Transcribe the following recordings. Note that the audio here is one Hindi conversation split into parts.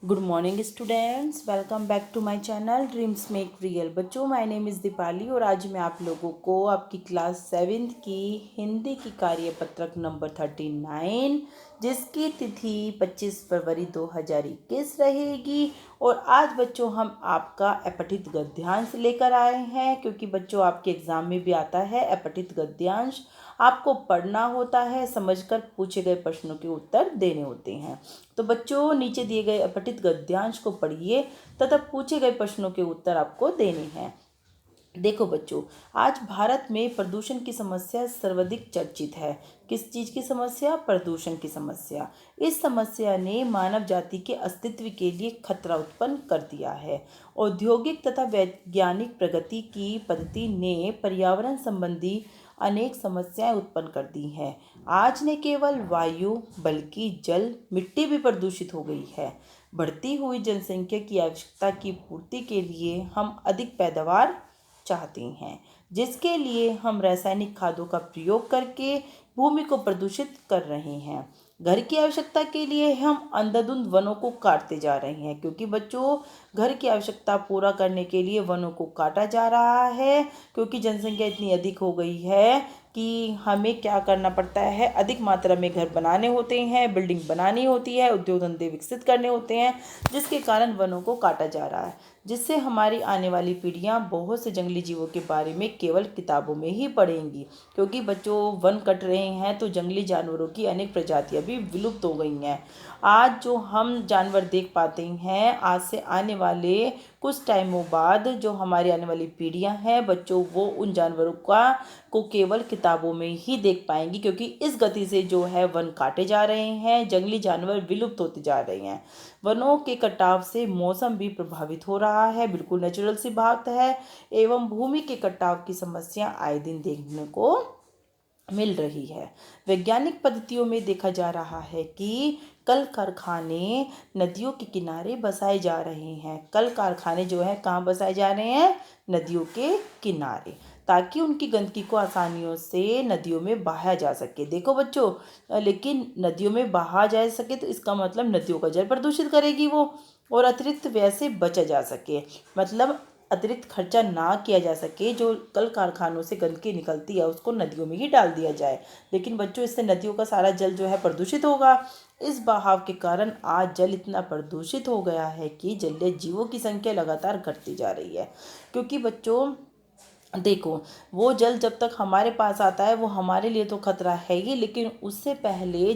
Good morning students, welcome back to my channel dreams make real. बच्चों, माय नेम इज़ दीपाली और आज मैं आप लोगों को आपकी क्लास 7th की हिंदी की कार्यपत्रक नंबर 39 जिसकी तिथि 25 फरवरी 2021 रहेगी। और आज बच्चों हम आपका अपठित गद्यांश लेकर आए हैं, क्योंकि बच्चों आपके एग्ज़ाम में भी आता है अपठित गद्यांश। आपको पढ़ना होता है, समझकर पूछे गए प्रश्नों के उत्तर देने होते हैं। तो बच्चों, नीचे दिए गए अपठित गद्यांश को पढ़िए तथा पूछे गए प्रश्नों के उत्तर आपको देने हैं। देखो बच्चों, आज भारत में प्रदूषण की समस्या सर्वाधिक चर्चित है। किस चीज की समस्या? प्रदूषण की समस्या। इस समस्या ने मानव जाति के अस्तित्व के लिए खतरा उत्पन्न कर दिया है। औद्योगिक तथा वैज्ञानिक प्रगति की पद्धति ने पर्यावरण संबंधी अनेक समस्याएं उत्पन्न कर दी हैं। आज न केवल वायु बल्कि जल, मिट्टी भी प्रदूषित हो गई है। बढ़ती हुई जनसंख्या की आवश्यकता की पूर्ति के लिए हम अधिक पैदावार चाहते हैं, जिसके लिए हम रासायनिक खादों का प्रयोग करके भूमि को प्रदूषित कर रहे हैं। घर की आवश्यकता के लिए हम अंधाधुंध वनों को काटते जा रहे हैं, क्योंकि बच्चों घर की आवश्यकता पूरा करने के लिए वनों को काटा जा रहा है, क्योंकि जनसंख्या इतनी अधिक हो गई है कि हमें क्या करना पड़ता है, अधिक मात्रा में घर बनाने होते हैं, बिल्डिंग बनानी होती है, उद्योग धंधे विकसित करने होते हैं, जिसके कारण वनों को काटा जा रहा है, जिससे हमारी आने वाली पीढ़ियां बहुत से जंगली जीवों के बारे में केवल किताबों में ही पढ़ेंगी। क्योंकि बच्चों वन कट रहे हैं तो जंगली जानवरों की अनेक प्रजातियां भी विलुप्त हो गई हैं। आज जो हम जानवर देख पाते हैं, आज से आने वाले कुछ टाइमों बाद जो हमारी आने वाली पीढ़ियां हैं बच्चों, वो उन जानवरों को केवल किताबों में ही देख पाएंगी, क्योंकि इस गति से जो है वन काटे जा रहे हैं, जंगली जानवर विलुप्त होते जा रहे हैं। वनों के कटाव से मौसम भी प्रभावित हो रहा है, बिल्कुल नेचुरल सी बात है। एवं भूमि के कटाव की समस्या आए दिन देखने को मिल रही है। वैज्ञानिक पद्धतियों में देखा जा रहा है कि कल कारखाने नदियों के किनारे बसाए जा रहे हैं। कल कारखाने जो है कहाँ बसाए जा रहे हैं? नदियों के किनारे, ताकि उनकी गंदगी को आसानियों से नदियों में बहाया जा सके। देखो बच्चों, लेकिन नदियों में बहा जा सके तो इसका मतलब नदियों का जल प्रदूषित करेगी वो, और अतिरिक्त व्यय से बचा जा सके, मतलब अतिरिक्त खर्चा ना किया जा सके। जो कल कारखानों से गंदगी निकलती है उसको नदियों में ही डाल दिया जाए, लेकिन बच्चों इससे नदियों का सारा जल जो है प्रदूषित होगा। इस बहाव के कारण आज जल इतना प्रदूषित हो गया है कि जलीय जीवों की संख्या लगातार घटती जा रही है। क्योंकि बच्चों देखो, वो जल जब तक हमारे पास आता है वो हमारे लिए तो खतरा है ही, लेकिन उससे पहले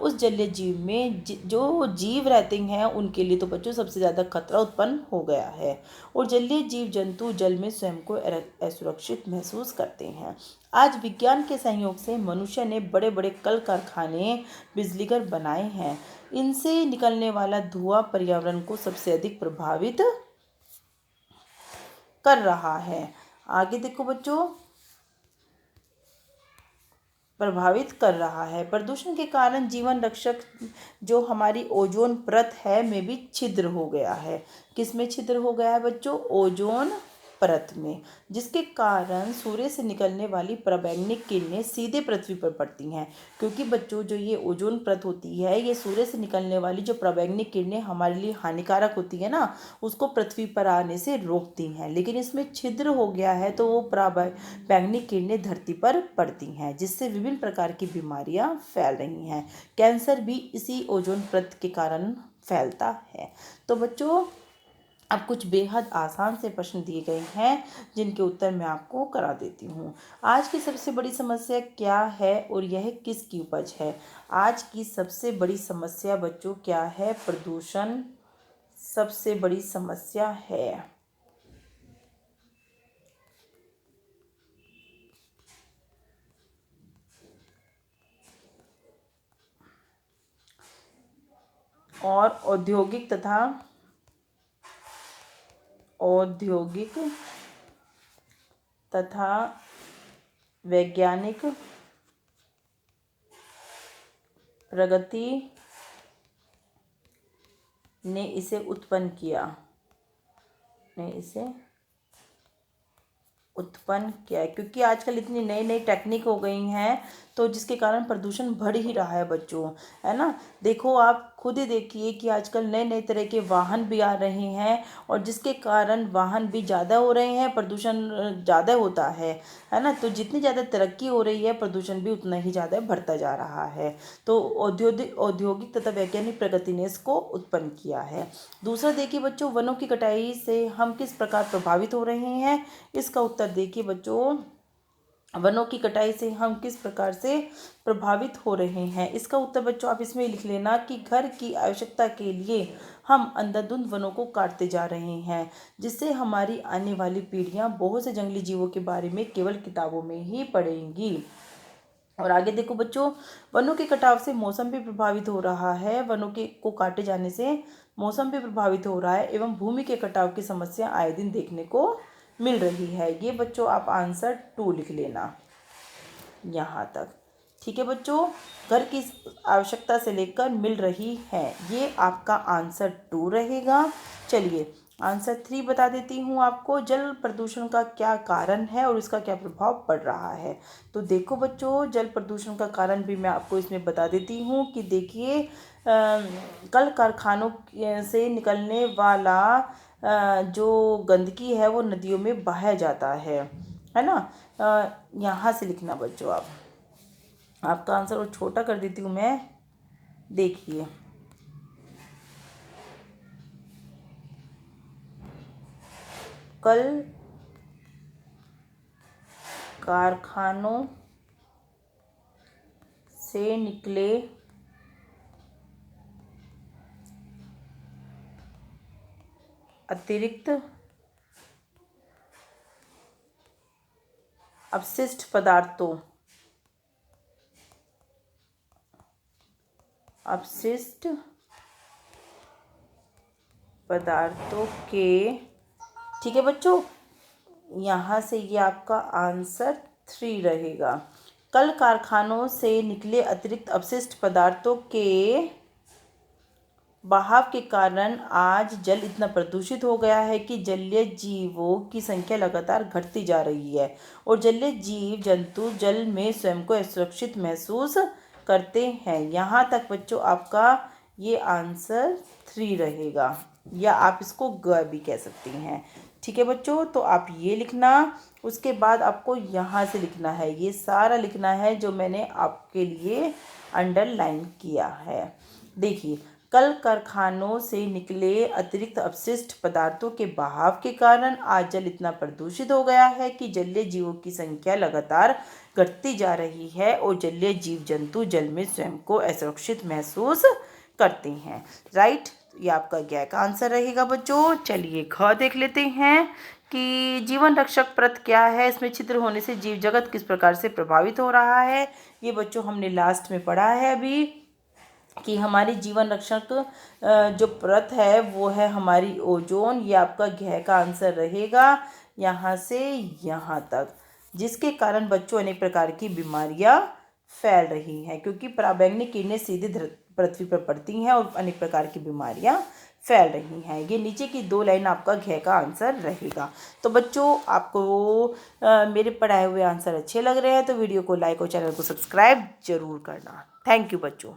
उस जलीय जीव में जो जीव रहते हैं उनके लिए तो बच्चों सबसे ज़्यादा खतरा उत्पन्न हो गया है। और जलीय जीव जंतु जल में स्वयं को असुरक्षित महसूस करते हैं। आज विज्ञान के सहयोग से मनुष्य ने बड़े बड़े कल कारखाने, बिजलीघर बनाए हैं। इनसे निकलने वाला धुआं पर्यावरण को सबसे अधिक प्रभावित कर रहा है। आगे देखो बच्चों, प्रभावित कर रहा है। प्रदूषण के कारण जीवन रक्षक जो हमारी ओजोन परत है में भी छिद्र हो गया है। किस में छिद्र हो गया है बच्चों? ओजोन परत में, जिसके कारण सूर्य से निकलने वाली पराबैंगनी किरणें सीधे पृथ्वी पर पड़ती हैं। क्योंकि बच्चों जो ये ओजोन परत होती है, ये सूर्य से निकलने वाली जो पराबैंगनी किरणें हमारे लिए हानिकारक होती है ना, उसको पृथ्वी पर आने से रोकती हैं। लेकिन इसमें छिद्र हो गया है तो वो पराबैंगनी किरणें धरती पर पड़ती हैं, जिससे विभिन्न प्रकार की बीमारियां फैल रही हैं। कैंसर भी इसी ओजोन परत के कारण फैलता है। तो बच्चों, अब कुछ बेहद आसान से प्रश्न दिए गए हैं जिनके उत्तर मैं आपको करा देती हूँ। आज की सबसे बड़ी समस्या क्या है और यह किसकी उपज है? आज की सबसे बड़ी समस्या बच्चों क्या है? प्रदूषण सबसे बड़ी समस्या है। और औद्योगिक तथा वैज्ञानिक प्रगति ने इसे उत्पन्न किया क्योंकि आजकल इतनी नई नई टेक्निक हो गई हैं तो जिसके कारण प्रदूषण बढ़ ही रहा है बच्चों, है ना। देखो आप खुद ही देखिए कि आजकल नए नए तरह के वाहन भी आ रहे हैं और जिसके कारण वाहन भी ज़्यादा हो रहे हैं, प्रदूषण ज़्यादा होता है ना। तो जितनी ज़्यादा तरक्की हो रही है प्रदूषण भी उतना ही ज़्यादा बढ़ता जा रहा है। तो औद्योगिक तथा वैज्ञानिक प्रगति ने इसको उत्पन्न किया है। दूसरा देखिए बच्चों, वनों की कटाई से हम किस प्रकार प्रभावित हो रहे हैं। इसका उत्तर देखिए बच्चों, वनों की कटाई से हम किस प्रकार से प्रभावित हो रहे हैं। इसका उत्तर बच्चों आप इसमें लिख लेना कि घर की आवश्यकता के लिए हम अंधाधुंध वनों को काटते जा रहे हैं, जिससे हमारी आने वाली पीढ़ियां बहुत से जंगली जीवों के बारे में केवल किताबों में ही पढ़ेंगी। और आगे देखो बच्चों, वनों के कटाव से मौसम भी प्रभावित हो रहा है। वनों के को काटे जाने से मौसम भी प्रभावित हो रहा है एवं भूमि के कटाव की समस्या आए दिन देखने को मिल रही है। ये बच्चों आप आंसर 2 लिख लेना यहाँ तक। ठीक है बच्चों, घर की आवश्यकता से लेकर मिल रही है, ये आपका आंसर 2 रहेगा। चलिए आंसर 3 बता देती हूँ आपको। जल प्रदूषण का क्या कारण है और इसका क्या प्रभाव पड़ रहा है। तो देखो बच्चों, जल प्रदूषण का कारण भी मैं आपको इसमें बता देती हूँ कि देखिए कल कारखानों से निकलने वाला जो गंदगी है वो नदियों में बहाया जाता है ना। यहाँ से लिखना बच्चों आप, आपका आंसर और छोटा कर देती हूँ मैं। देखिए कल कारखानों से निकले अतिरिक्त अपशिष्ट पदार्थों के, ठीक है बच्चों, यहाँ से ये आपका आंसर 3 रहेगा। कल कारखानों से निकले अतिरिक्त अपशिष्ट पदार्थों के बहाव के कारण आज जल इतना प्रदूषित हो गया है कि जलीय जीवों की संख्या लगातार घटती जा रही है और जलीय जीव जंतु जल में स्वयं को असुरक्षित महसूस करते हैं। यहाँ तक बच्चों आपका ये आंसर 3 रहेगा, या आप इसको ग भी कह सकती हैं। ठीक है बच्चों, तो आप ये लिखना। उसके बाद आपको यहाँ से लिखना है, ये सारा लिखना है जो मैंने आपके लिए अंडरलाइन किया है। देखिए कल कारखानों से निकले अतिरिक्त अपशिष्ट पदार्थों के बहाव के कारण आज जल इतना प्रदूषित हो गया है कि जलीय जीवों की संख्या लगातार घटती जा रही है और जलीय जीव जंतु जल में स्वयं को असुरक्षित महसूस करते हैं। राइट, ये आपका ज्ञ का आंसर रहेगा बच्चों। चलिए ख देख लेते हैं कि जीवन रक्षक प्रत क्या है। इसमें छिद्र होने से जीव जगत किस प्रकार से प्रभावित हो रहा है। ये बच्चों हमने लास्ट में पढ़ा है अभी कि हमारी जीवन रक्षक जो परत है वो है हमारी ओजोन। ये आपका घ का आंसर रहेगा यहाँ से यहाँ तक, जिसके कारण बच्चों अनेक प्रकार की बीमारियां फैल रही हैं, क्योंकि पराबैंगनी किरणें सीधे पृथ्वी पर पड़ती हैं और अनेक प्रकार की बीमारियां फैल रही हैं। ये नीचे की 2 लाइन आपका घ का आंसर रहेगा। तो बच्चों आपको मेरे पढ़ाए हुए आंसर अच्छे लग रहे हैं तो वीडियो को लाइक और चैनल को सब्सक्राइब जरूर करना। थैंक यू बच्चों।